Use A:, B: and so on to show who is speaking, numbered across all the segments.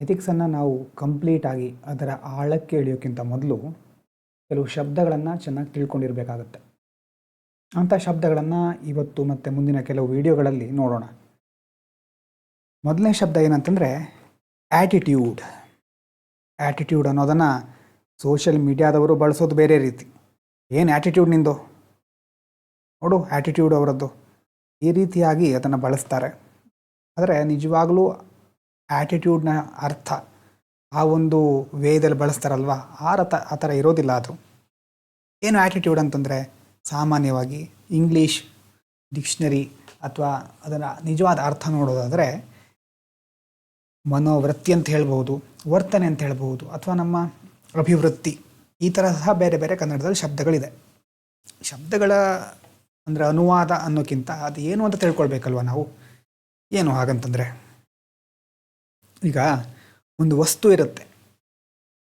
A: ಎಥಿಕ್ಸನ್ನು ನಾವು ಕಂಪ್ಲೀಟಾಗಿ ಅದರ ಆಳಕ್ಕೆ ಇಳಿಯೋಕ್ಕಿಂತ ಮೊದಲು ಕೆಲವು ಶಬ್ದಗಳನ್ನು ಚೆನ್ನಾಗಿ ತಿಳ್ಕೊಂಡಿರಬೇಕಾಗತ್ತೆ. ಅಂಥ ಶಬ್ದಗಳನ್ನು ಇವತ್ತು ಮತ್ತು ಮುಂದಿನ ಕೆಲವು ವಿಡಿಯೋಗಳಲ್ಲಿ ನೋಡೋಣ. ಮೊದಲನೇ ಶಬ್ದ ಏನಂತಂದರೆ ಆ್ಯಟಿಟ್ಯೂಡ್. ಆ್ಯಟಿಟ್ಯೂಡ್ ಅನ್ನೋದನ್ನು ಸೋಷಿಯಲ್ ಮೀಡಿಯಾದವರು ಬಳಸೋದು ಬೇರೆ ರೀತಿ. ಏನು ಆ್ಯಟಿಟ್ಯೂಡ್ ನಿಂದು, ನೋಡು ಆ್ಯಟಿಟ್ಯೂಡ್ ಅವರದ್ದು, ಈ ರೀತಿಯಾಗಿ ಅದನ್ನು ಬಳಸ್ತಾರೆ. ಆದರೆ ನಿಜವಾಗಲೂ ಆ್ಯಟಿಟ್ಯೂಡ್ನ ಅರ್ಥ ಆ ಒಂದು ವೇದಲ್ಲಿ ಬಳಸ್ತಾರಲ್ವ, ಆ ಥರ ಇರೋದಿಲ್ಲ ಅದು. ಏನು ಆ್ಯಟಿಟ್ಯೂಡ್ ಅಂತಂದರೆ ಸಾಮಾನ್ಯವಾಗಿ ಇಂಗ್ಲೀಷ್ ಡಿಕ್ಷನರಿ ಅಥವಾ ಅದರ ನಿಜವಾದ ಅರ್ಥ ನೋಡೋದಾದರೆ ಮನೋವೃತ್ತಿ ಅಂತ ಹೇಳ್ಬೋದು, ವರ್ತನೆ ಅಂತ ಹೇಳ್ಬೋದು, ಅಥವಾ ನಮ್ಮ ಅಭಿವೃತ್ತಿ, ಈ ಥರ ಸಹ ಬೇರೆ ಬೇರೆ ಕನ್ನಡದಲ್ಲಿ ಶಬ್ದಗಳಿದೆ. ಶಬ್ದಗಳ ಅಂದರೆ ಅನುವಾದ ಅನ್ನೋಕ್ಕಿಂತ ಅದು ಏನು ಅಂತ ತಿಳ್ಕೊಳ್ಬೇಕಲ್ವ ನಾವು. ಏನು ಹಾಗಂತಂದರೆ, ಈಗ ಒಂದು ವಸ್ತು ಇರುತ್ತೆ.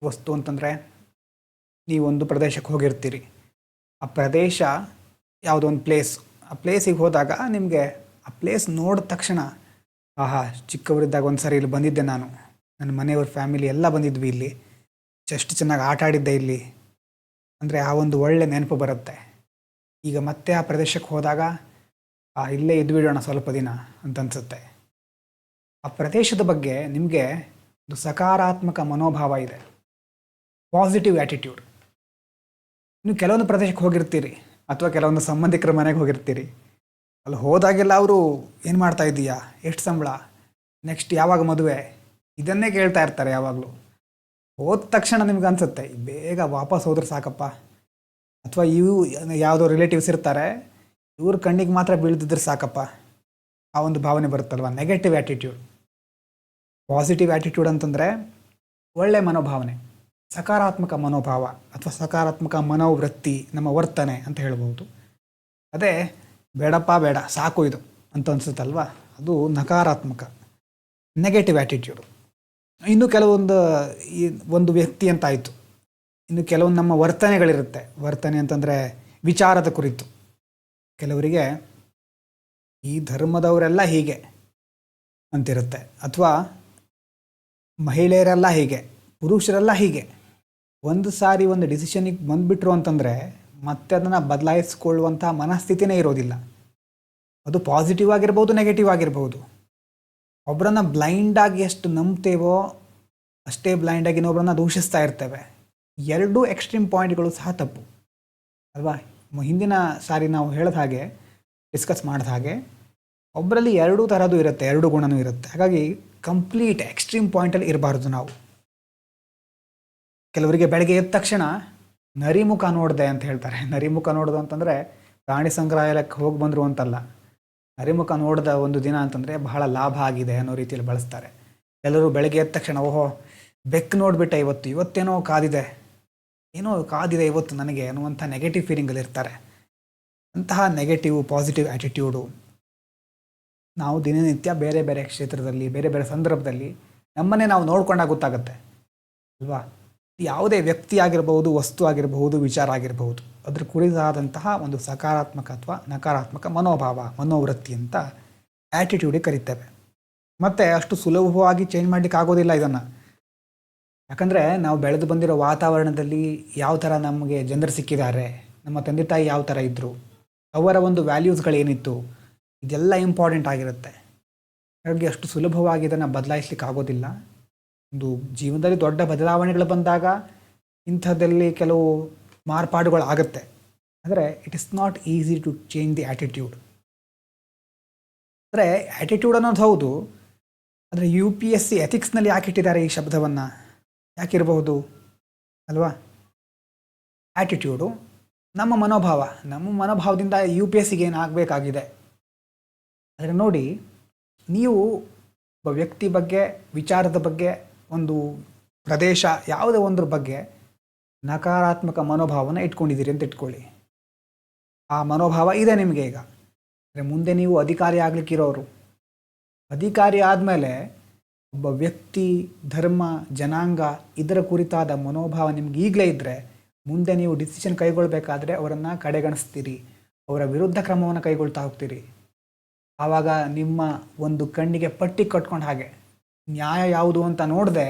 A: ವಸ್ತು ಅಂತಂದರೆ ನೀವೊಂದು ಪ್ರದೇಶಕ್ಕೆ ಹೋಗಿರ್ತೀರಿ. ಆ ಪ್ರದೇಶ ಯಾವುದೋ ಒಂದು ಪ್ಲೇಸ್, ಆ ಪ್ಲೇಸಿಗೆ ಹೋದಾಗ ನಿಮಗೆ ಆ ಪ್ಲೇಸ್ ನೋಡಿದ ತಕ್ಷಣ ಆಹಾ, ಚಿಕ್ಕವರಿದ್ದಾಗ ಒಂದು ಸರಿ ಇಲ್ಲಿ ಬಂದಿದ್ದೆ ನಾನು, ನನ್ನ ಮನೆಯವ್ರ ಫ್ಯಾಮಿಲಿ ಎಲ್ಲ ಬಂದಿದ್ವಿ ಇಲ್ಲಿ, ಎಷ್ಟು ಚೆನ್ನಾಗಿ ಆಟ ಆಡಿದ್ದೆ ಇಲ್ಲಿ ಅಂದರೆ ಆ ಒಂದು ಒಳ್ಳೆ ನೆನಪು ಬರುತ್ತೆ. ಈಗ ಮತ್ತೆ ಆ ಪ್ರದೇಶಕ್ಕೆ ಹೋದಾಗ ಇಲ್ಲೇ ಇದ್ಬಿಡೋಣ ಸ್ವಲ್ಪ ದಿನ ಅಂತ ಅನಿಸುತ್ತೆ. ಆ ಪ್ರದೇಶದ ಬಗ್ಗೆ ನಿಮಗೆ ಒಂದು ಸಕಾರಾತ್ಮಕ ಮನೋಭಾವ ಇದೆ, ಪಾಸಿಟಿವ್ ಆ್ಯಟಿಟ್ಯೂಡ್. ನೀವು ಕೆಲವೊಂದು ಪ್ರದೇಶಕ್ಕೆ ಹೋಗಿರ್ತೀರಿ ಅಥವಾ ಕೆಲವೊಂದು ಸಂಬಂಧಿಕರ ಮನೆಗೆ ಹೋಗಿರ್ತೀರಿ. ಅಲ್ಲಿ ಹೋದಾಗೆಲ್ಲ ಅವರು ಏನು ಮಾಡ್ತಾ ಇದ್ದೀಯಾ, ಎಷ್ಟು ಸಂಬಳ, ನೆಕ್ಸ್ಟ್ ಯಾವಾಗ ಮದುವೆ, ಇದನ್ನೇ ಕೇಳ್ತಾ ಇರ್ತಾರೆ ಯಾವಾಗಲೂ. ಹೋದ ತಕ್ಷಣ ನಿಮ್ಗೆ ಅನಿಸುತ್ತೆ ಬೇಗ ವಾಪಸ್ ಹೋದ್ರೆ ಸಾಕಪ್ಪ. ಅಥವಾ ಇವು ಯಾವುದೋ ರಿಲೇಟಿವ್ಸ್ ಇರ್ತಾರೆ, ಇವ್ರ ಕಣ್ಣಿಗೆ ಮಾತ್ರ ಬೀಳ್ದಿದ್ರೆ ಸಾಕಪ್ಪ, ಆ ಒಂದು ಭಾವನೆ ಬರುತ್ತಲ್ವ, ನೆಗೆಟಿವ್ ಆ್ಯಟಿಟ್ಯೂಡ್. ಪಾಸಿಟಿವ್ ಆ್ಯಟಿಟ್ಯೂಡ್ ಅಂತಂದರೆ ಒಳ್ಳೆಯ ಮನೋಭಾವನೆ, ಸಕಾರಾತ್ಮಕ ಮನೋಭಾವ ಅಥವಾ ಸಕಾರಾತ್ಮಕ ಮನೋವೃತ್ತಿ, ನಮ್ಮ ವರ್ತನೆ ಅಂತ ಹೇಳ್ಬೋದು. ಅದೇ ಬೇಡಪ್ಪ ಬೇಡ ಸಾಕು ಇದು ಅಂತ ಅನಿಸುತ್ತಲ್ವ, ಅದು ನಕಾರಾತ್ಮಕ, ನೆಗೆಟಿವ್ ಆ್ಯಟಿಟ್ಯೂಡು. ಇನ್ನು ಕೆಲವೊಂದು ಒಂದು ವ್ಯಕ್ತಿ ಅಂತಾಯಿತು, ಇನ್ನು ಕೆಲವೊಂದು ನಮ್ಮ ವರ್ತನೆಗಳಿರುತ್ತೆ. ವರ್ತನೆ ಅಂತಂದರೆ ವಿಚಾರದ ಕುರಿತು. ಕೆಲವರಿಗೆ ಈ ಧರ್ಮದವರೆಲ್ಲ ಹೀಗೆ ಅಂತಿರುತ್ತೆ, ಅಥವಾ ಮಹಿಳೆಯರೆಲ್ಲ ಹೀಗೆ, ಪುರುಷರೆಲ್ಲ ಹೀಗೆ. ಒಂದು ಸಾರಿ ಒಂದು ಡಿಸಿಷನಿಗೆ ಬಂದುಬಿಟ್ರು ಅಂತಂದರೆ ಮತ್ತೆ ಅದನ್ನು ಬದಲಾಯಿಸ್ಕೊಳ್ಳುವಂಥ ಮನಸ್ಥಿತಿನೇ ಇರೋದಿಲ್ಲ. ಅದು ಪಾಸಿಟಿವ್ ಆಗಿರ್ಬೋದು, ನೆಗೆಟಿವ್ ಆಗಿರ್ಬೋದು. ಒಬ್ಬರನ್ನು ಬ್ಲೈಂಡಾಗಿ ಎಷ್ಟು ನಂಬ್ತೇವೋ ಅಷ್ಟೇ ಬ್ಲೈಂಡಾಗಿ ಇನ್ನೊಬ್ಬರನ್ನ ದೂಷಿಸ್ತಾ ಇರ್ತೇವೆ. ಎರಡೂ ಎಕ್ಸ್ಟ್ರೀಮ್ ಪಾಯಿಂಟ್ಗಳು ಸಹ ತಪ್ಪು ಅಲ್ವಾ. ಹಿಂದಿನ ಸಾರಿ ನಾವು ಹೇಳಿದ ಹಾಗೆ, ಡಿಸ್ಕಸ್ ಮಾಡಿದ ಹಾಗೆ, ಒಬ್ಬರಲ್ಲಿ ಎರಡೂ ಥರದ್ದು ಇರುತ್ತೆ, ಎರಡೂ ಗುಣನೂ ಇರುತ್ತೆ. ಹಾಗಾಗಿ ಕಂಪ್ಲೀಟ್ ಎಕ್ಸ್ಟ್ರೀಮ್ ಪಾಯಿಂಟಲ್ಲಿ ಇರಬಾರ್ದು ನಾವು. ಕೆಲವರಿಗೆ ಬೆಳಗ್ಗೆ ಎದ್ದ ತಕ್ಷಣ ನರಿಮುಖ ನೋಡಿದೆ ಅಂತ ಹೇಳ್ತಾರೆ. ನರಿಮುಖ ನೋಡೋದು ಅಂತಂದರೆ ಪ್ರಾಣಿ ಸಂಗ್ರಹಾಲಯಕ್ಕೆ ಹೋಗಿ ಬಂದರು ಅಂತಲ್ಲ. ನರಿಮುಖ ನೋಡಿದ ಒಂದು ದಿನ ಅಂತಂದರೆ ಬಹಳ ಲಾಭ ಆಗಿದೆ ಅನ್ನೋ ರೀತಿಯಲ್ಲಿ ಬಳಸ್ತಾರೆ. ಎಲ್ಲರೂ ಬೆಳಗ್ಗೆ ಎದ್ದ ತಕ್ಷಣ ಓಹೋ ಬೆಕ್ಕು ನೋಡಿಬಿಟ್ಟೆ ಇವತ್ತೇನೋ ಕಾದಿದೆ ಇವತ್ತು ನನಗೆ ಅನ್ನುವಂಥ ನೆಗೆಟಿವ್ ಫೀಲಿಂಗಲ್ಲಿ ಇರ್ತಾರೆ. ಅಂತಹ ನೆಗೆಟಿವ್ ಪಾಸಿಟಿವ್ ಆ್ಯಟಿಟ್ಯೂಡು ನಾವು ದಿನನಿತ್ಯ ಬೇರೆ ಬೇರೆ ಕ್ಷೇತ್ರದಲ್ಲಿ, ಬೇರೆ ಬೇರೆ ಸಂದರ್ಭದಲ್ಲಿ ನಮ್ಮನ್ನೇ ನಾವು ನೋಡ್ಕೊಂಡಾಗ ಗೊತ್ತಾಗುತ್ತೆ ಅಲ್ವಾ. ಯಾವುದೇ ವ್ಯಕ್ತಿ ಆಗಿರಬಹುದು, ವಸ್ತು ಆಗಿರಬಹುದು, ವಿಚಾರ ಆಗಿರಬಹುದು, ಅದ್ರ ಕುರಿತಾದಂತಹ ಒಂದು ಸಕಾರಾತ್ಮಕ ಅಥವಾ ನಕಾರಾತ್ಮಕ ಮನೋಭಾವ, ಮನೋವೃತ್ತಿ ಅಂತ ಆ್ಯಟಿಟ್ಯೂಡಿಗೆ ಕರಿತೇವೆ. ಮತ್ತು ಅಷ್ಟು ಸುಲಭವಾಗಿ ಚೇಂಜ್ ಮಾಡಲಿಕ್ಕೆ ಆಗೋದಿಲ್ಲ ಇದನ್ನು. ಯಾಕಂದರೆ ನಾವು ಬೆಳೆದು ಬಂದಿರೋ ವಾತಾವರಣದಲ್ಲಿ ಯಾವ ಥರ ನಮಗೆ ಜನರು ಸಿಕ್ಕಿದ್ದಾರೆ, ನಮ್ಮ ತಂದೆ ತಾಯಿ ಯಾವ ಥರ ಇದ್ದರು, ಅವರ ಒಂದು ವ್ಯಾಲ್ಯೂಸ್ಗಳೇನಿತ್ತು, ಇದೆಲ್ಲ ಇಂಪಾರ್ಟೆಂಟ್ ಆಗಿರುತ್ತೆ. ಹಾಗಾಗಿ ಅಷ್ಟು ಸುಲಭವಾಗಿ ಇದನ್ನು ಬದಲಾಯಿಸ್ಲಿಕ್ಕೆ ಆಗೋದಿಲ್ಲ. ಒಂದು ಜೀವನದಲ್ಲಿ ದೊಡ್ಡ ಬದಲಾವಣೆಗಳು ಬಂದಾಗ ಇಂಥದ್ದಲ್ಲಿ ಕೆಲವು ಮಾರ್ಪಾಡುಗಳು ಆಗುತ್ತೆ. ಆದರೆ it is not easy to change the attitude. ಅಂದರೆ ಆ್ಯಟಿಟ್ಯೂಡ್ ಅನ್ನೋದು ಹೌದು, ಆದರೆ UPSC ಎಥಿಕ್ಸ್ನಲ್ಲಿ ಯಾಕೆ ಇಟ್ಟಿದ್ದಾರೆ ಈ ಶಬ್ದವನ್ನು, ಯಾಕಿರಬಹುದು ಅಲ್ವಾ. ಆ್ಯಟಿಟ್ಯೂಡು ನಮ್ಮ ಮನೋಭಾವದಿಂದ UPSCಗೆ ಏನು ಆಗಬೇಕಾಗಿದೆ. ಆದರೆ ನೋಡಿ, ನೀವು ಒಬ್ಬ ವ್ಯಕ್ತಿ ಬಗ್ಗೆ, ವಿಚಾರದ ಬಗ್ಗೆ, ಒಂದು ಪ್ರದೇಶ ಯಾವುದೇ ಒಂದ್ರ ಬಗ್ಗೆ ನಕಾರಾತ್ಮಕ ಮನೋಭಾವನ ಇಟ್ಕೊಂಡಿದ್ದೀರಿ ಅಂತ ಇಟ್ಕೊಳ್ಳಿ. ಆ ಮನೋಭಾವ ಇದೆ ನಿಮಗೆ ಈಗ. ಅಂದರೆ ಮುಂದೆ ನೀವು ಅಧಿಕಾರಿ ಆಗಲಿಕ್ಕಿರೋರು. ಅಧಿಕಾರಿ ಆದಮೇಲೆ ಒಬ್ಬ ವ್ಯಕ್ತಿ, ಧರ್ಮ, ಜನಾಂಗ ಇದರ ಕುರಿತಾದ ಮನೋಭಾವ ನಿಮ್ಗೆ ಈಗಲೇ ಇದ್ದರೆ ಮುಂದೆ ನೀವು ಡಿಸಿಷನ್ ಕೈಗೊಳ್ಳಬೇಕಾದ್ರೆ ಅವರನ್ನು ಕಡೆಗಣಿಸ್ತೀರಿ, ಅವರ ವಿರುದ್ಧ ಕ್ರಮವನ್ನು ಕೈಗೊಳ್ತಾ ಹೋಗ್ತೀರಿ. ಆವಾಗ ನಿಮ್ಮ ಒಂದು ಕಣ್ಣಿಗೆ ಪಟ್ಟಿ ಕಟ್ಕೊಂಡು ಹಾಗೆ ನ್ಯಾಯ ಯಾವುದು ಅಂತ ನೋಡದೆ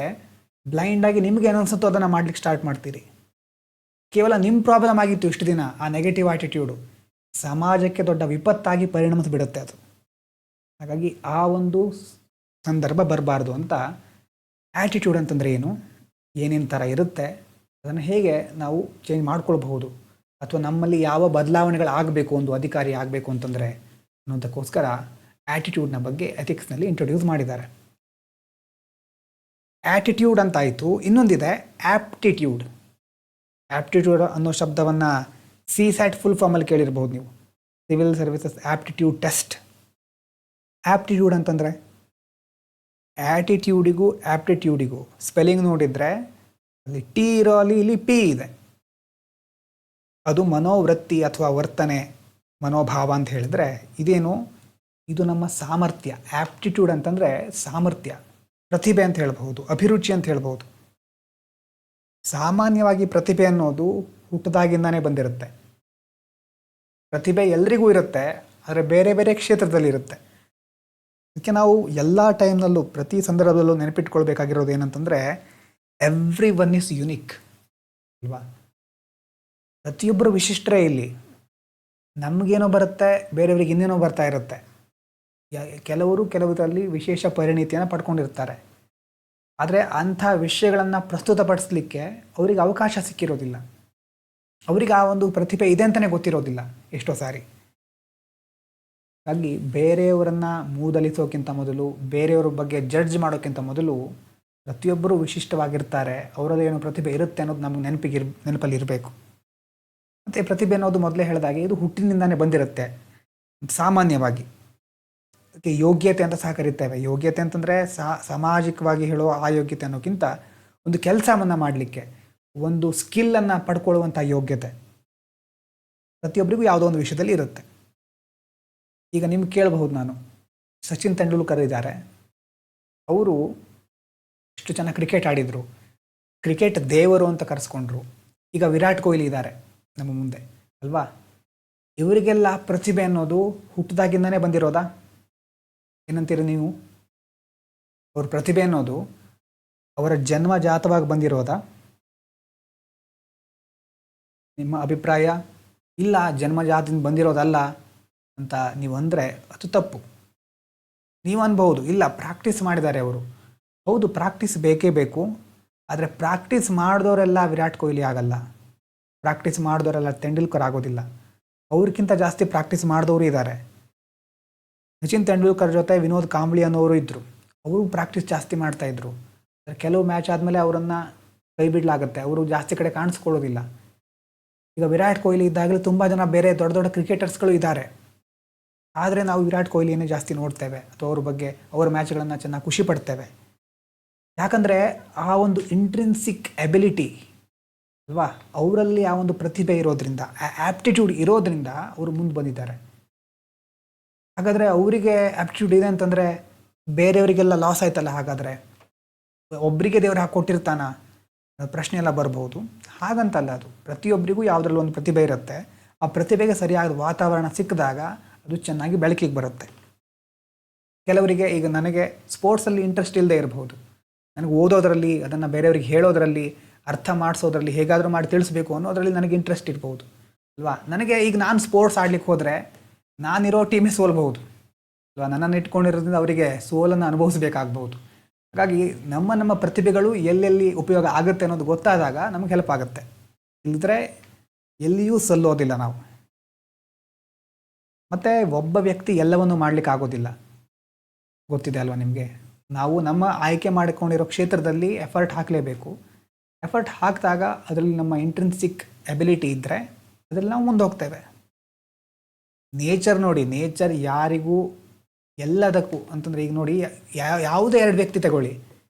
A: ಬ್ಲೈಂಡಾಗಿ ನಿಮ್ಗೆ ಏನು ಅನ್ಸುತ್ತೋ ಅದನ್ನು ಮಾಡ್ಲಿಕ್ಕೆ ಸ್ಟಾರ್ಟ್ ಮಾಡ್ತೀರಿ. ಕೇವಲ ನಿಮ್ಮ ಪ್ರಾಬ್ಲಮ್ ಆಗಿತ್ತು ಇಷ್ಟು ದಿನ, ಆ ನೆಗೆಟಿವ್ ಆಟಿಟ್ಯೂಡು ಸಮಾಜಕ್ಕೆ ದೊಡ್ಡ ವಿಪತ್ತಾಗಿ ಪರಿಣಮಿಸಿ ಬಿಡುತ್ತೆ ಅದು. ಹಾಗಾಗಿ ಆ ಒಂದು ಸಂದರ್ಭ ಬರಬಾರ್ದು ಅಂತ ಆ್ಯಟಿಟ್ಯೂಡ್ ಅಂತಂದರೆ ಏನು, ಏನೇನು ಥರ ಇರುತ್ತೆ, ಅದನ್ನು ಹೇಗೆ ನಾವು ಚೇಂಜ್ ಮಾಡ್ಕೊಳ್ಬಹುದು, ಅಥವಾ ನಮ್ಮಲ್ಲಿ ಯಾವ ಬದಲಾವಣೆಗಳು ಆಗಬೇಕು ಒಂದು ಅಧಿಕಾರಿ ಆಗಬೇಕು ಅಂತಂದರೆ ಅನ್ನೋದಕ್ಕೋಸ್ಕರ ಆ್ಯಟಿಟ್ಯೂಡ್ನ ಬಗ್ಗೆ ಎಥಿಕ್ಸ್ನಲ್ಲಿ ಇಂಟ್ರೊಡ್ಯೂಸ್ ಮಾಡಿದ್ದಾರೆ. ಆ್ಯಟಿಟ್ಯೂಡ್ ಅಂತಾಯಿತು. ಇನ್ನೊಂದಿದೆ ಆ್ಯಪ್ಟಿಟ್ಯೂಡ್. ಆ್ಯಪ್ಟಿಟ್ಯೂಡ್ ಅನ್ನೋ ಶಬ್ದವನ್ನು CSAT ಫುಲ್ ಫಾರ್ಮಲ್ಲಿ ಕೇಳಿರ್ಬೋದು ನೀವು, civil services aptitude test. Aptitude ಅಂತಂದರೆ ಆ್ಯಟಿಟ್ಯೂಡಿಗೂ ಆ್ಯಪ್ಟಿಟ್ಯೂಡಿಗೂ ಸ್ಪೆಲ್ಲಿಂಗ್ ನೋಡಿದರೆ ಅಲ್ಲಿ ಟಿ ಇರೋ ಅಲ್ಲಿ ಇಲ್ಲಿ ಪಿ ಇದೆ. ಅದು ಮನೋವೃತ್ತಿ ಅಥವಾ ವರ್ತನೆ, ಮನೋಭಾವ ಅಂತ ಹೇಳಿದ್ರೆ ಇದೇನು, ಇದು ನಮ್ಮ ಸಾಮರ್ಥ್ಯ. ಆ್ಯಪ್ಟಿಟ್ಯೂಡ್ ಅಂತಂದರೆ ಸಾಮರ್ಥ್ಯ, ಪ್ರತಿಭೆ ಅಂತ ಹೇಳ್ಬೋದು, ಅಭಿರುಚಿ ಅಂತ ಹೇಳ್ಬೋದು. ಸಾಮಾನ್ಯವಾಗಿ ಪ್ರತಿಭೆ ಅನ್ನೋದು ಹುಟ್ಟದಾಗಿಂದಾನೇ ಬಂದಿರುತ್ತೆ. ಪ್ರತಿಭೆ ಎಲ್ರಿಗೂ ಇರುತ್ತೆ, ಆದರೆ ಬೇರೆ ಬೇರೆ ಕ್ಷೇತ್ರದಲ್ಲಿ ಇರುತ್ತೆ. ಅದಕ್ಕೆ ನಾವು ಎಲ್ಲ ಟೈಮ್ನಲ್ಲೂ ಪ್ರತಿ ಸಂದರ್ಭದಲ್ಲೂ ನೆನಪಿಟ್ಕೊಳ್ಬೇಕಾಗಿರೋದು ಏನಂತಂದರೆ ಎವ್ರಿ ಒನ್ ಇಸ್ ಯುನಿಕ್ ಅಲ್ವಾ. ಪ್ರತಿಯೊಬ್ಬರು ವಿಶಿಷ್ಟರೇ ಇಲ್ಲಿ. ನಮಗೇನೋ ಬರುತ್ತೆ, ಬೇರೆಯವ್ರಿಗೆ ಇನ್ನೇನೋ ಬರ್ತಾ ಇರುತ್ತೆ. ಕೆಲವರಲ್ಲಿ ವಿಶೇಷ ಪರಿಣಿತಿಯನ್ನು ಪಡ್ಕೊಂಡಿರ್ತಾರೆ, ಆದರೆ ಅಂಥ ವಿಷಯಗಳನ್ನು ಪ್ರಸ್ತುತಪಡಿಸಲಿಕ್ಕೆ ಅವರಿಗೆ ಅವಕಾಶ ಸಿಕ್ಕಿರೋದಿಲ್ಲ. ಅವರಿಗೆ ಆ ಒಂದು ಪ್ರತಿಭೆ ಇದೆ ಅಂತಲೇ ಗೊತ್ತಿರೋದಿಲ್ಲ ಎಷ್ಟೋ ಸಾರಿ. ಹಾಗಾಗಿ ಬೇರೆಯವರನ್ನು ಮೂದಲಿಸೋಕ್ಕಿಂತ ಮೊದಲು, ಬೇರೆಯವ್ರ ಬಗ್ಗೆ ಜಡ್ಜ್ ಮಾಡೋಕ್ಕಿಂತ ಮೊದಲು ಪ್ರತಿಯೊಬ್ಬರೂ ವಿಶಿಷ್ಟವಾಗಿರ್ತಾರೆ, ಅವರಲ್ಲಿ ಏನೋ ಪ್ರತಿಭೆ ಇರುತ್ತೆ ಅನ್ನೋದು ನಮಗೆ ನೆನಪಲ್ಲಿ ಇರಬೇಕು. ಮತ್ತು ಪ್ರತಿಭೆ ಅನ್ನೋದು ಮೊದಲೇ ಹೇಳಿದಾಗೆ ಇದು ಹುಟ್ಟಿನಿಂದಾನೇ ಬಂದಿರುತ್ತೆ ಸಾಮಾನ್ಯವಾಗಿ. ಅದಕ್ಕೆ ಯೋಗ್ಯತೆ ಅಂತ ಸಹ ಕರಿತೇವೆ. ಯೋಗ್ಯತೆ ಅಂತಂದರೆ ಸಾಮಾಜಿಕವಾಗಿ ಹೇಳುವ ಆ ಯೋಗ್ಯತೆ ಅನ್ನೋಕ್ಕಿಂತ ಒಂದು ಕೆಲಸವನ್ನು ಮಾಡಲಿಕ್ಕೆ, ಒಂದು ಸ್ಕಿಲ್ಲನ್ನು ಪಡ್ಕೊಳ್ಳುವಂಥ ಯೋಗ್ಯತೆ ಪ್ರತಿಯೊಬ್ಬರಿಗೂ ಯಾವುದೋ ಒಂದು ವಿಷಯದಲ್ಲಿ ಇರುತ್ತೆ. ಈಗ ನಿಮ್ಗೆ ಕೇಳಬಹುದು, ನಾನು ಸಚಿನ್ ತೆಂಡೂಲ್ಕರ್ ಇದ್ದಾರೆ, ಅವರು ಇಷ್ಟು ಚೆನ್ನಾಗಿ ಕ್ರಿಕೆಟ್ ಆಡಿದರು, ಕ್ರಿಕೆಟ್ ದೇವರು ಅಂತ ಕರೆಸ್ಕೊಂಡ್ರು. ಈಗ ವಿರಾಟ್ ಕೊಹ್ಲಿ ಇದ್ದಾರೆ ನಮ್ಮ ಮುಂದೆ ಅಲ್ವಾ. ಇವರಿಗೆಲ್ಲ ಪ್ರತಿಭೆ ಅನ್ನೋದು ಹುಟ್ಟದಾಗಿಂದನೇ ಬಂದಿರೋದಾ? ಏನಂತೀರಿ ನೀವು? ಅವ್ರ ಪ್ರತಿಭೆ ಅನ್ನೋದು ಅವರ ಜನ್ಮಜಾತವಾಗಿ ಬಂದಿರೋದಾ? ನಿಮ್ಮ ಅಭಿಪ್ರಾಯ? ಇಲ್ಲ, ಜನ್ಮಜಾತದಿಂದ ಬಂದಿರೋದಲ್ಲ ಅಂತ ನೀವು ಅಂದರೆ ಅದು ತಪ್ಪು. ನೀವು ಅನ್ಬಹುದು, ಇಲ್ಲ ಪ್ರಾಕ್ಟೀಸ್ ಮಾಡಿದ್ದಾರೆ ಅವರು. ಹೌದು, ಪ್ರಾಕ್ಟೀಸ್ ಬೇಕೇ ಬೇಕು, ಆದರೆ ಪ್ರಾಕ್ಟೀಸ್ ಮಾಡಿದವರೆಲ್ಲ ವಿರಾಟ್ ಕೊಹ್ಲಿ ಆಗಲ್ಲ, ಪ್ರಾಕ್ಟೀಸ್ ಮಾಡಿದವರೆಲ್ಲ ತೆಂಡೂಲ್ಕರ್ ಆಗೋದಿಲ್ಲ. ಅವ್ರಿಗಿಂತ ಜಾಸ್ತಿ ಪ್ರಾಕ್ಟೀಸ್ ಮಾಡಿದವರು ಇದ್ದಾರೆ. ಸಚಿನ್ ತೆಂಡೂಲ್ಕರ್ ಜೊತೆ ವಿನೋದ್ ಕಾಂಬ್ಳಿ ಅನ್ನೋರು ಇದ್ದರು, ಅವರು ಪ್ರಾಕ್ಟೀಸ್ ಜಾಸ್ತಿ ಮಾಡ್ತಾಯಿದ್ರು. ಕೆಲವು ಮ್ಯಾಚ್ ಆದಮೇಲೆ ಅವರನ್ನು ಕೈ ಬಿಡಲಾಗುತ್ತೆ, ಅವರು ಜಾಸ್ತಿ ಕಡೆ ಕಾಣಿಸ್ಕೊಳ್ಳೋದಿಲ್ಲ. ಈಗ ವಿರಾಟ್ ಕೊಹ್ಲಿ ಇದ್ದಾಗಲೇ ತುಂಬ ಜನ ಬೇರೆ ದೊಡ್ಡ ದೊಡ್ಡ ಕ್ರಿಕೆಟರ್ಸ್ಗಳು ಇದ್ದಾರೆ, ಆದರೆ ನಾವು ವಿರಾಟ್ ಕೊಹ್ಲಿಯನ್ನೇ ಜಾಸ್ತಿ ನೋಡ್ತೇವೆ ಅಥವಾ ಅವ್ರ ಬಗ್ಗೆ ಅವರ ಮ್ಯಾಚ್ಗಳನ್ನು ಚೆನ್ನಾಗಿ ಖುಷಿ ಪಡ್ತೇವೆ. ಯಾಕಂದರೆ ಆ ಒಂದು ಇಂಟ್ರಿನ್ಸಿಕ್ ಎಬಿಲಿಟಿ ಅಲ್ವಾ, ಅವರಲ್ಲಿ ಆ ಒಂದು ಪ್ರತಿಭೆ ಇರೋದ್ರಿಂದ, ಆ್ಯಪ್ಟಿಟ್ಯೂಡ್ ಇರೋದ್ರಿಂದ ಅವರು ಮುಂದೆ ಬಂದಿದ್ದಾರೆ. ಹಾಗಾದರೆ ಅವರಿಗೆ ಆ್ಯಪ್ಟಿಟ್ಯೂಡ್ ಇದೆ ಅಂತಂದರೆ ಬೇರೆಯವರಿಗೆಲ್ಲ ಲಾಸ್ ಆಯ್ತಲ್ಲ, ಹಾಗಾದರೆ ಒಬ್ಬರಿಗೆ ದೇವರು ಹಾಕ್ಕೊಟ್ಟಿರ್ತಾನ ಪ್ರಶ್ನೆ ಎಲ್ಲ ಬರ್ಬೋದು. ಹಾಗಂತಲ್ಲ, ಅದು ಪ್ರತಿಯೊಬ್ಬರಿಗೂ ಯಾವುದ್ರಲ್ಲಿ ಒಂದು ಪ್ರತಿಭೆ ಇರುತ್ತೆ. ಆ ಪ್ರತಿಭೆಗೆ ಸರಿಯಾದ ವಾತಾವರಣ ಸಿಕ್ಕಿದಾಗ ಅದು ಚೆನ್ನಾಗಿ ಬೆಳಕಿಗೆ ಬರುತ್ತೆ. ಕೆಲವರಿಗೆ, ಈಗ ನನಗೆ ಸ್ಪೋರ್ಟ್ಸಲ್ಲಿ ಇಂಟ್ರೆಸ್ಟ್ ಇಲ್ಲದೆ ಇರಬಹುದು, ನನಗೆ ಓದೋದರಲ್ಲಿ, ಅದನ್ನು ಬೇರೆಯವ್ರಿಗೆ ಹೇಳೋದರಲ್ಲಿ, ಅರ್ಥ ಮಾಡಿಸೋದ್ರಲ್ಲಿ, ಹೇಗಾದರೂ ಮಾಡಿ ತಿಳಿಸ್ಬೇಕು ಅನ್ನೋದರಲ್ಲಿ ನನಗೆ ಇಂಟ್ರೆಸ್ಟ್ ಇರ್ಬೋದು ಅಲ್ವಾ. ನನಗೆ ಈಗ ನಾನು ಸ್ಪೋರ್ಟ್ಸ್ ಆಡ್ಲಿಕ್ಕೆ ಹೋದರೆ ನಾನಿರೋ ಟೀಮೇ ಸೋಲ್ಬಹುದು ಅಲ್ವಾ, ನನ್ನನ್ನು ಇಟ್ಕೊಂಡಿರೋದ್ರಿಂದ ಅವರಿಗೆ ಸೋಲನ್ನು ಅನುಭವಿಸಬೇಕಾಗ್ಬೋದು. ಹಾಗಾಗಿ ನಮ್ಮ ಪ್ರತಿಭೆಗಳು ಎಲ್ಲೆಲ್ಲಿ ಉಪಯೋಗ ಆಗುತ್ತೆ ಅನ್ನೋದು ಗೊತ್ತಾದಾಗ ನಮಗೆ ಹೆಲ್ಪ್ ಆಗುತ್ತೆ. ಇಲ್ಲದ್ರೆ ಎಲ್ಲಿಯೂ ಸಲ್ಲೋದಿಲ್ಲ ನಾವು. ಮತ್ತು ಒಬ್ಬ ವ್ಯಕ್ತಿ ಎಲ್ಲವನ್ನೂ ಮಾಡಲಿಕ್ಕೆ ಆಗೋದಿಲ್ಲ, ಗೊತ್ತಿದೆ ಅಲ್ವಾ ನಿಮಗೆ. ನಾವು ನಮ್ಮ ಆಯ್ಕೆ ಮಾಡಿಕೊಂಡಿರೋ ಕ್ಷೇತ್ರದಲ್ಲಿ ಎಫರ್ಟ್ ಹಾಕಲೇಬೇಕು. ಎಫರ್ಟ್ ಹಾಕಿದಾಗ ಅದರಲ್ಲಿ ನಮ್ಮ ಇಂಟ್ರಿನ್ಸಿಕ್ ಎಬಿಲಿಟಿ ಇದ್ದರೆ ಅದರಲ್ಲಿ ನಾವು ಮುಂದೆ ಹೋಗ್ತೇವೆ. ನೇಚರ್ ನೋಡಿ, ನೇಚರ್ ಯಾರಿಗೂ ಎಲ್ಲದಕ್ಕೂ ಅಂತಂದರೆ, ಈಗ ನೋಡಿ, ಯಾವುದೇ ಎರಡು ವ್ಯಕ್ತಿ ತಗೊಳ್ಳಿ,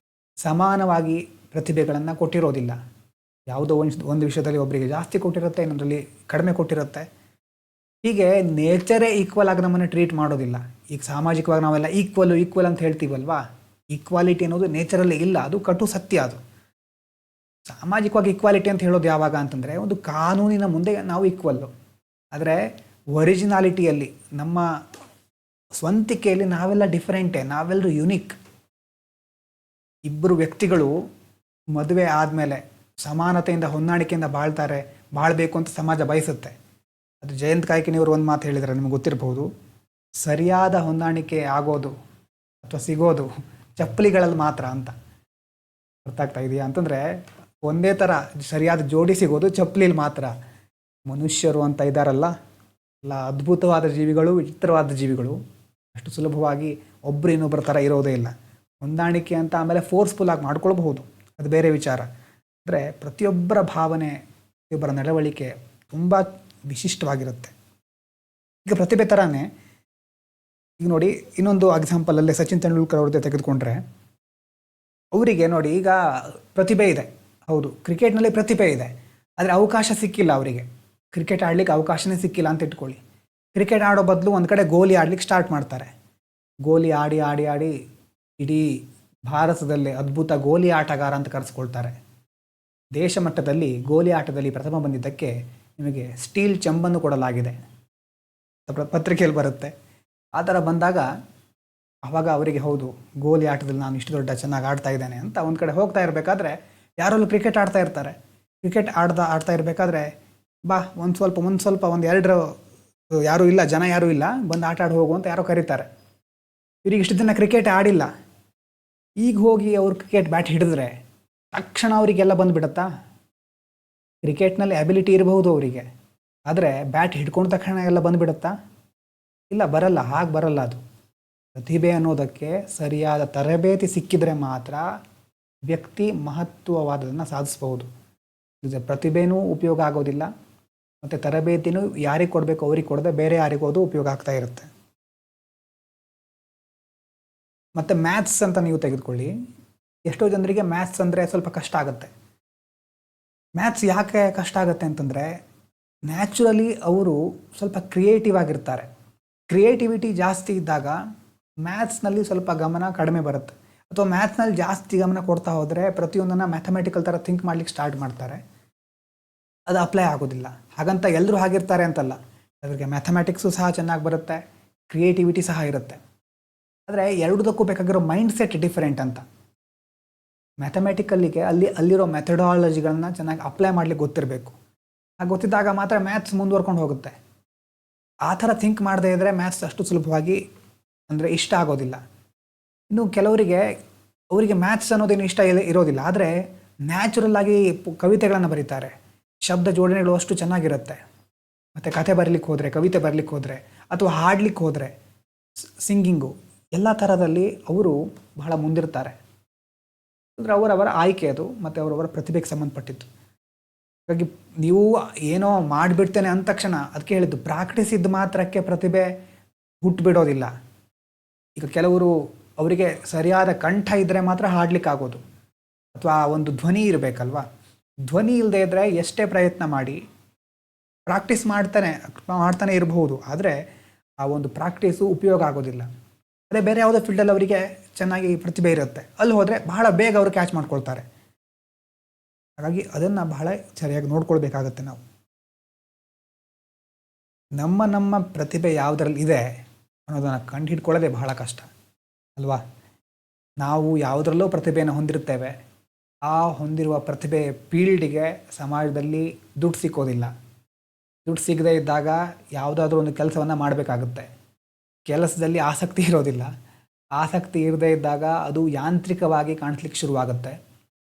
A: ಸಮಾನವಾಗಿ ಪ್ರತಿಭೆಗಳನ್ನು ಕೊಟ್ಟಿರೋದಿಲ್ಲ. ಯಾವುದೋ ಒಂದು ವಿಷಯದಲ್ಲಿ ಒಬ್ಬರಿಗೆ ಜಾಸ್ತಿ ಕೊಟ್ಟಿರುತ್ತೆ, ಇನ್ನೊಂದರಲ್ಲಿ ಕಡಿಮೆ ಕೊಟ್ಟಿರುತ್ತೆ. ಹೀಗೆ ನೇಚರೇ ಈಕ್ವಲ್ ಆಗಿ ನಮ್ಮನ್ನು ಟ್ರೀಟ್ ಮಾಡೋದಿಲ್ಲ. ಈಗ ಸಾಮಾಜಿಕವಾಗಿ ನಾವೆಲ್ಲ ಈಕ್ವಲ್ ಅಂತ ಹೇಳ್ತೀವಲ್ವಾ, ಈಕ್ವಾಲಿಟಿ ಅನ್ನೋದು ನೇಚರಲ್ಲಿ ಇಲ್ಲ, ಅದು ಕಟು ಸತ್ಯ. ಅದು ಸಾಮಾಜಿಕವಾಗಿ ಈಕ್ವಾಲಿಟಿ ಅಂತ ಹೇಳೋದು ಯಾವಾಗ ಅಂತಂದರೆ, ಒಂದು ಕಾನೂನಿನ ಮುಂದೆ ನಾವು ಈಕ್ವಲ್ಲು, ಆದರೆ ಒರಿಜಿನಾಲಿಟಿಯಲ್ಲಿ, ನಮ್ಮ ಸ್ವಂತಿಕೆಯಲ್ಲಿ ನಾವೆಲ್ಲ ಡಿಫರೆಂಟೇ, ನಾವೆಲ್ಲರೂ ಯುನಿಕ್. ಇಬ್ಬರು ವ್ಯಕ್ತಿಗಳು ಮದುವೆ ಆದಮೇಲೆ ಸಮಾನತೆಯಿಂದ ಹೊಂದಾಣಿಕೆಯಿಂದ ಬಾಳ್ಬೇಕು ಅಂತ ಸಮಾಜ ಬಯಸುತ್ತೆ. ಅದು ಜಯಂತ್ ಕಾಯ್ಕಿಣಿಯವರು ಒಂದು ಮಾತು ಹೇಳಿದರೆ ನಿಮ್ಗೆ ಗೊತ್ತಿರಬಹುದು, ಸರಿಯಾದ ಹೊಂದಾಣಿಕೆ ಆಗೋದು ಅಥವಾ ಸಿಗೋದು ಚಪ್ಪಲಿಗಳಲ್ಲಿ ಮಾತ್ರ ಅಂತ. ಅರ್ಥ ಆಗ್ತಾ ಇದೆಯಾ? ಅಂತಂದರೆ ಒಂದೇ ಥರ ಸರಿಯಾದ ಜೋಡಿ ಸಿಗೋದು ಚಪ್ಪಲಿಲಿ ಮಾತ್ರ. ಮನುಷ್ಯರು ಅಂತ ಇದ್ದಾರಲ್ಲ, ಎಲ್ಲ ಅದ್ಭುತವಾದ ಜೀವಿಗಳು, ವಿಚಿತ್ರವಾದ ಜೀವಿಗಳು. ಅಷ್ಟು ಸುಲಭವಾಗಿ ಒಬ್ಬರು ಇನ್ನೊಬ್ಬರ ಥರ ಇರೋದೇ ಇಲ್ಲ. ಹೊಂದಾಣಿಕೆ ಅಂತ ಆಮೇಲೆ ಫೋರ್ಸ್ಫುಲ್ ಆಗಿ ಮಾಡ್ಕೊಳ್ಬಹುದು, ಅದು ಬೇರೆ ವಿಚಾರ. ಅಂದರೆ ಪ್ರತಿಯೊಬ್ಬರ ಭಾವನೆ, ಪ್ರತಿಯೊಬ್ಬರ ನಡವಳಿಕೆ ತುಂಬ ವಿಶಿಷ್ಟವಾಗಿರುತ್ತೆ. ಈಗ ಪ್ರತಿಭೆ ಥರನೇ ಈಗ ನೋಡಿ, ಇನ್ನೊಂದು ಎಕ್ಸಾಂಪಲಲ್ಲೇ ಸಚಿನ್ ತೆಂಡೂಲ್ಕರ್ ಅವ್ರದ್ದೇ ತೆಗೆದುಕೊಂಡ್ರೆ, ಅವರಿಗೆ ನೋಡಿ ಈಗ ಪ್ರತಿಭೆ ಇದೆ, ಹೌದು, ಕ್ರಿಕೆಟ್ನಲ್ಲಿ ಪ್ರತಿಭೆ ಇದೆ, ಆದರೆ ಅವಕಾಶ ಸಿಕ್ಕಿಲ್ಲ ಅವರಿಗೆ. ಕ್ರಿಕೆಟ್ ಆಡಲಿಕ್ಕೆ ಅವಕಾಶನೇ ಸಿಕ್ಕಿಲ್ಲ ಅಂತ ಇಟ್ಕೊಳ್ಳಿ. ಕ್ರಿಕೆಟ್ ಆಡೋ ಬದಲು ಒಂದು ಕಡೆ ಗೋಲಿ ಆಡ್ಲಿಕ್ಕೆ ಸ್ಟಾರ್ಟ್ ಮಾಡ್ತಾರೆ. ಗೋಲಿ ಆಡಿ ಆಡಿ ಆಡಿ ಇಡೀ ಭಾರತದಲ್ಲೇ ಅದ್ಭುತ ಗೋಲಿ ಆಟಗಾರ ಅಂತ ಕರೆಸ್ಕೊಳ್ತಾರೆ. ದೇಶ ಮಟ್ಟದಲ್ಲಿ ಗೋಲಿ ಆಟದಲ್ಲಿ ಪ್ರಥಮ ಬಂದಿದ್ದಕ್ಕೆ ನಿಮಗೆ ಸ್ಟೀಲ್ ಚೆಂಬನ್ನು ಕೊಡಲಾಗಿದೆ, ಪತ್ರಿಕೆಯಲ್ಲಿ ಬರುತ್ತೆ. ಆ ಥರ ಬಂದಾಗ ಆವಾಗ ಅವರಿಗೆ ಹೌದು, ಗೋಲಿ ಆಟದಲ್ಲಿ ನಾನು ಇಷ್ಟು ದೊಡ್ಡ ಚೆನ್ನಾಗಿ ಆಡ್ತಾ ಇದ್ದೇನೆ ಅಂತ ಒಂದು ಕಡೆ ಹೋಗ್ತಾ ಇರಬೇಕಾದ್ರೆ ಯಾರಲ್ಲೂ ಕ್ರಿಕೆಟ್ ಆಡ್ತಾ ಇರ್ತಾರೆ. ಕ್ರಿಕೆಟ್ ಆಡ್ತಾ ಇರಬೇಕಾದ್ರೆ ಬಾ ಒಂದು ಸ್ವಲ್ಪ ಒಂದು ಎರಡರ ಯಾರೂ ಇಲ್ಲ, ಜನ ಯಾರೂ ಇಲ್ಲ, ಬಂದು ಆಟ ಆಡಿ ಹೋಗು ಅಂತ ಯಾರೋ ಕರೀತಾರೆ. ಇವ್ರಿಗೆ ಇಷ್ಟು ದಿನ ಕ್ರಿಕೆಟ್ ಆಡಿಲ್ಲ, ಈಗ ಹೋಗಿ ಅವ್ರು ಕ್ರಿಕೆಟ್ ಬ್ಯಾಟ್ ಹಿಡಿದ್ರೆ ತಕ್ಷಣ ಅವರಿಗೆಲ್ಲ ಬಂದುಬಿಡತ್ತಾ? ಕ್ರಿಕೆಟ್ನಲ್ಲಿ ಅಬಿಲಿಟಿ ಇರಬಹುದು ಅವರಿಗೆ, ಆದರೆ ಬ್ಯಾಟ್ ಹಿಡ್ಕೊಂಡ ತಕ್ಷಣ ಎಲ್ಲ ಬಂದುಬಿಡತ್ತಾ? ಇಲ್ಲ, ಬರಲ್ಲ, ಹಾಗೆ ಬರಲ್ಲ. ಅದು ಪ್ರತಿಭೆ ಅನ್ನೋದಕ್ಕೆ ಸರಿಯಾದ ತರಬೇತಿ ಸಿಕ್ಕಿದರೆ ಮಾತ್ರ ವ್ಯಕ್ತಿ ಮಹತ್ವವಾದದನ್ನು ಸಾಧಿಸ್ಬೋದು. ಪ್ರತಿಭೆನೂ ಉಪಯೋಗ ಆಗೋದಿಲ್ಲ, ಮತ್ತು ತರಬೇತಿನೂ ಯಾರಿಗೆ ಕೊಡಬೇಕು ಅವ್ರಿಗೆ ಕೊಡದೆ ಬೇರೆ ಯಾರಿಗೂ ಅದು ಉಪಯೋಗ ಆಗ್ತಾ ಇರುತ್ತೆ. ಮತ್ತು ಮ್ಯಾಥ್ಸ್ ಅಂತ ನೀವು ತೆಗೆದುಕೊಳ್ಳಿ, ಎಷ್ಟೋ ಜನರಿಗೆ ಮ್ಯಾಥ್ಸ್ ಅಂದರೆ ಸ್ವಲ್ಪ ಕಷ್ಟ ಆಗುತ್ತೆ. ಮ್ಯಾಥ್ಸ್ ಯಾಕೆ ಕಷ್ಟ ಆಗುತ್ತೆ ಅಂತಂದರೆ, ನ್ಯಾಚುರಲಿ ಅವರು ಸ್ವಲ್ಪ ಕ್ರಿಯೇಟಿವ್ ಆಗಿರ್ತಾರೆ. ಕ್ರಿಯೇಟಿವಿಟಿ ಜಾಸ್ತಿ ಇದ್ದಾಗ ಮ್ಯಾಥ್ಸ್ನಲ್ಲಿ ಸ್ವಲ್ಪ ಗಮನ ಕಡಿಮೆ ಬರುತ್ತೆ, ಅಥವಾ ಮ್ಯಾಥ್ಸ್ನಲ್ಲಿ ಜಾಸ್ತಿ ಗಮನ ಕೊಡ್ತಾ ಹೋದರೆ ಪ್ರತಿಯೊಂದನ್ನು ಮ್ಯಾಥಮೆಟಿಕಲ್ ಥರ ಥಿಂಕ್ ಮಾಡ್ಲಿಕ್ಕೆ ಸ್ಟಾರ್ಟ್ ಮಾಡ್ತಾರೆ, ಅದು ಅಪ್ಲೈ ಆಗೋದಿಲ್ಲ. ಹಾಗಂತ ಎಲ್ಲರೂ ಹಾಗಿರ್ತಾರೆ ಅಂತಲ್ಲ, ಅವರಿಗೆ ಮ್ಯಾಥಮೆಟಿಕ್ಸು ಸಹ ಚೆನ್ನಾಗಿ ಬರುತ್ತೆ, ಕ್ರಿಯೇಟಿವಿಟಿ ಸಹ ಇರುತ್ತೆ. ಆದರೆ ಎರಡಕ್ಕೂ ಬೇಕಾಗಿರೋ ಮೈಂಡ್ ಸೆಟ್ ಡಿಫರೆಂಟ್ ಅಂತ. ಮ್ಯಾಥಮೆಟಿಕಲ್ಲಿಗೆ ಅಲ್ಲಿರೋ ಮೆಥಡಾಲಜಿಗಳನ್ನ ಚೆನ್ನಾಗಿ ಅಪ್ಲೈ ಮಾಡ್ಲಿಕ್ಕೆ ಗೊತ್ತಿರಬೇಕು. ಹಾಗೆ ಗೊತ್ತಿದ್ದಾಗ ಮಾತ್ರ ಮ್ಯಾಥ್ಸ್ ಮುಂದುವರ್ಕೊಂಡು ಹೋಗುತ್ತೆ. ಆ ಥರ ಥಿಂಕ್ ಮಾಡದೇ ಇದ್ದರೆ ಮ್ಯಾಥ್ಸ್ ಅಷ್ಟು ಸುಲಭವಾಗಿ ಅಂದರೆ ಇಷ್ಟ ಆಗೋದಿಲ್ಲ. ಇನ್ನು ಅವರಿಗೆ ಮ್ಯಾಥ್ಸ್ ಅನ್ನೋದೇನು ಇಷ್ಟ ಇರೋದಿಲ್ಲ, ಆದರೆ ನ್ಯಾಚುರಲ್ ಆಗಿ ಕವಿತೆಗಳನ್ನು ಬರೀತಾರೆ, ಶಬ್ದ ಜೋಡಣೆಗಳು ಅಷ್ಟು ಚೆನ್ನಾಗಿರುತ್ತೆ. ಮತ್ತು ಕಥೆ ಬರಲಿಕ್ಕೆ ಹೋದರೆ, ಕವಿತೆ ಬರಲಿಕ್ಕೆ ಹೋದರೆ, ಅಥವಾ ಹಾಡಲಿಕ್ಕೆ ಹೋದರೆ, ಸಿಂಗಿಂಗು, ಎಲ್ಲ ಥರದಲ್ಲಿ ಅವರು ಬಹಳ ಮುಂದಿರ್ತಾರೆ. ಅಂದರೆ ಅವರವರ ಆಯ್ಕೆ ಅದು, ಮತ್ತು ಅವರವರ ಪ್ರತಿಭೆಗೆ ಸಂಬಂಧಪಟ್ಟಿತ್ತು. ಹಾಗಾಗಿ ನೀವು ಏನೋ ಮಾಡಿಬಿಡ್ತೇನೆ ಅಂದ ತಕ್ಷಣ, ಅದಕ್ಕೆ ಹೇಳಿದ್ದು ಪ್ರಾಕ್ಟೀಸ್ ಇದ್ದ ಮಾತ್ರಕ್ಕೆ ಪ್ರತಿಭೆ ಹುಟ್ಟುಬಿಡೋದಿಲ್ಲ. ಈಗ ಕೆಲವರು ಅವರಿಗೆ ಸರಿಯಾದ ಕಂಠ ಇದ್ದರೆ ಮಾತ್ರ ಹಾಡಲಿಕ್ಕಾಗೋದು, ಅಥವಾ ಒಂದು ಧ್ವನಿ ಇರಬೇಕಲ್ವ. ಧ್ವನಿ ಇಲ್ಲದೆ ಇದ್ದರೆ ಎಷ್ಟೇ ಪ್ರಯತ್ನ ಮಾಡಿ ಪ್ರಾಕ್ಟೀಸ್ ಮಾಡ್ತಾನೆ ಇರಬಹುದು, ಆದರೆ ಆ ಒಂದು ಪ್ರಾಕ್ಟೀಸು ಉಪಯೋಗ ಆಗೋದಿಲ್ಲ. ಅದೇ ಬೇರೆ ಯಾವುದೋ ಫೀಲ್ಡಲ್ಲಿ ಅವರಿಗೆ ಚೆನ್ನಾಗಿ ಪ್ರತಿಭೆ ಇರುತ್ತೆ, ಅಲ್ಲಿ ಹೋದರೆ ಬಹಳ ಬೇಗ ಅವರು ಕ್ಯಾಚ್ ಮಾಡ್ಕೊಳ್ತಾರೆ. ಹಾಗಾಗಿ ಅದನ್ನು ಬಹಳ ಸರಿಯಾಗಿ ನೋಡ್ಕೊಳ್ಬೇಕಾಗತ್ತೆ ನಾವು. ನಮ್ಮ ಪ್ರತಿಭೆ ಯಾವುದರಲ್ಲಿ ಇದೆ ಅನ್ನೋದನ್ನು ಕಂಡು ಹಿಡ್ಕೊಳ್ಳೋದೇ ಬಹಳ ಕಷ್ಟ ಅಲ್ವಾ. ನಾವು ಯಾವುದರಲ್ಲೂ ಪ್ರತಿಭೆಯನ್ನು ಹೊಂದಿರುತ್ತೇವೆ, ಆ ಹೊಂದಿರುವ ಪ್ರತಿಭೆ ಫೀಲ್ಡಿಗೆ ಸಮಾಜದಲ್ಲಿ ದುಡ್ಡು ಸಿಕ್ಕೋದಿಲ್ಲ. ದುಡ್ಡು ಸಿಗದೇ ಇದ್ದಾಗ ಯಾವುದಾದ್ರೂ ಒಂದು ಕೆಲಸವನ್ನು ಮಾಡಬೇಕಾಗುತ್ತೆ. ಕೆಲಸದಲ್ಲಿ ಆಸಕ್ತಿ ಇರೋದಿಲ್ಲ, ಆಸಕ್ತಿ ಇರದೇ ಇದ್ದಾಗ ಅದು ಯಾಂತ್ರಿಕವಾಗಿ ಕಾಣಿಸ್ಲಿಕ್ಕೆ ಶುರುವಾಗುತ್ತೆ.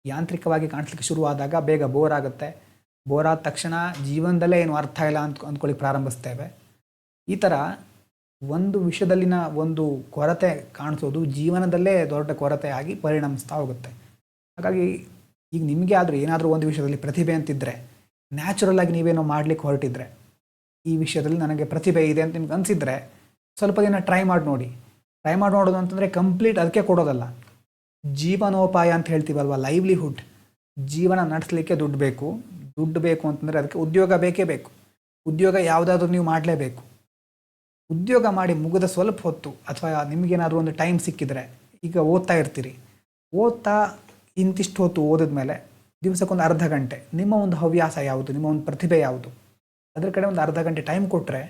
A: ಯಾಂತ್ರಿಕವಾಗಿ ಕಾಣಿಸ್ಲಿಕ್ಕೆ ಶುರುವಾದಾಗ ಬೇಗ ಬೋರ್ ಆಗುತ್ತೆ. ಬೋರ್ ಆದ ತಕ್ಷಣ ಜೀವನದಲ್ಲೇ ಏನು ಅರ್ಥ ಇಲ್ಲ ಅಂದ್ಕೊಳ್ಳಿಕ್ಕೆ ಪ್ರಾರಂಭಿಸ್ತೇವೆ. ಈ ಥರ ಒಂದು ವಿಷಯದಲ್ಲಿನ ಒಂದು ಕೊರತೆ ಕಾಣಿಸೋದು ಜೀವನದಲ್ಲೇ ದೊಡ್ಡ ಕೊರತೆ ಆಗಿ ಪರಿಣಮಿಸ್ತಾ ಹೋಗುತ್ತೆ. ಹಾಗಾಗಿ ಈಗ ನಿಮಗೆ ಆದರೂ ಏನಾದರೂ ಒಂದು ವಿಷಯದಲ್ಲಿ ಪ್ರತಿಭೆ ಅಂತಿದ್ದರೆ, ನ್ಯಾಚುರಲ್ ಆಗಿ ನೀವೇನೋ ಮಾಡಲಿಕ್ಕೆ ಹೊರಟಿದ್ರೆ, ಈ ವಿಷಯದಲ್ಲಿ ನನಗೆ ಪ್ರತಿಭೆ ಇದೆ ಅಂತ ನಿಮ್ಗೆ ಅನಿಸಿದರೆ ಸ್ವಲ್ಪ ದಿನ ಟ್ರೈ ಮಾಡಿ ನೋಡಿ. ಟ್ರೈ ಮಾಡಿ ನೋಡೋದು ಅಂತಂದರೆ ಕಂಪ್ಲೀಟ್ ಅದಕ್ಕೆ ಕೊಡೋದಲ್ಲ, ಜೀವನೋಪಾಯ ಅಂತ ಹೇಳ್ತೀವಲ್ವ, ಲೈವ್ಲಿಹುಡ್, ಜೀವನ ನಡೆಸಲಿಕ್ಕೆ ದುಡ್ಡು ಬೇಕು ಅಂತಂದರೆ ಅದಕ್ಕೆ ಉದ್ಯೋಗ ಬೇಕೇ ಬೇಕು. ಉದ್ಯೋಗ ಯಾವುದಾದ್ರೂ ನೀವು ಮಾಡಲೇಬೇಕು. ಉದ್ಯೋಗ ಮಾಡಿ ಮುಗಿದ ಸ್ವಲ್ಪ ಹೊತ್ತು ಅಥವಾ ನಿಮಗೇನಾದರೂ ಒಂದು ಟೈಮ್ ಸಿಕ್ಕಿದರೆ, ಈಗ ಓದ್ತಾ ಇರ್ತೀರಿ, ಓದ್ತಾ ಇಂತಿಷ್ಟು ಹೊತ್ತು ಓದಿದ್ಮೇಲೆ ದಿವಸಕ್ಕೊಂದು ಅರ್ಧ ಗಂಟೆ ನಿಮ್ಮ ಒಂದು ಹವ್ಯಾಸ ಯಾವುದು, ನಿಮ್ಮ ಒಂದು ಪ್ರತಿಭೆ ಯಾವುದು, ಅದರ ಕಡೆ ಒಂದು ಅರ್ಧ ಗಂಟೆ ಟೈಮ್ ಕೊಟ್ಟರೆ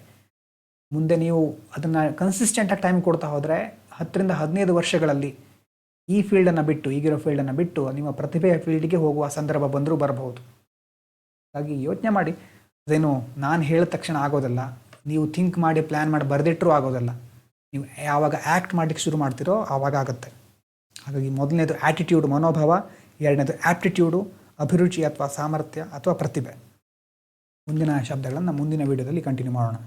A: ಮುಂದೆ ನೀವು ಅದನ್ನು ಕನ್ಸಿಸ್ಟೆಂಟಾಗಿ ಟೈಮ್ ಕೊಡ್ತಾ ಹೋದರೆ 10 ರಿಂದ 15 ವರ್ಷಗಳಲ್ಲಿ ಈ ಫೀಲ್ಡನ್ನು ಬಿಟ್ಟು, ಈಗಿರೋ ಫೀಲ್ಡನ್ನು ಬಿಟ್ಟು ನಿಮ್ಮ ಪ್ರತಿಭೆಯ ಫೀಲ್ಡಿಗೆ ಹೋಗುವ ಸಂದರ್ಭ ಬಂದರೂ ಬರಬಹುದು. ಹಾಗಾಗಿ ಯೋಚನೆ ಮಾಡಿ. ಅದೇನು ನಾನು ಹೇಳಿದ ತಕ್ಷಣ ಆಗೋದಲ್ಲ, ನೀವು ಥಿಂಕ್ ಮಾಡಿ ಪ್ಲ್ಯಾನ್ ಮಾಡಿ ಬರೆದಿಟ್ಟರೂ ಆಗೋದಲ್ಲ. ನೀವು ಯಾವಾಗ ಆ್ಯಕ್ಟ್ ಮಾಡಲಿಕ್ಕೆ ಶುರು ಮಾಡ್ತೀರೋ ಆವಾಗ ಆಗುತ್ತೆ. ಹಾಗಾಗಿ ಮೊದಲನೇದು ಆ್ಯಟಿಟ್ಯೂಡ್, ಮನೋಭಾವ. ಎರಡನೇದು ಆ್ಯಪ್ಟಿಟ್ಯೂಡು, ಅಭಿರುಚಿ ಅಥವಾ ಸಾಮರ್ಥ್ಯ ಅಥವಾ ಪ್ರತಿಭೆ. ಮುಂದಿನ ಶಬ್ದಗಳನ್ನು ಮುಂದಿನ ವೀಡಿಯೋದಲ್ಲಿ ಕಂಟಿನ್ಯೂ ಮಾಡೋಣ.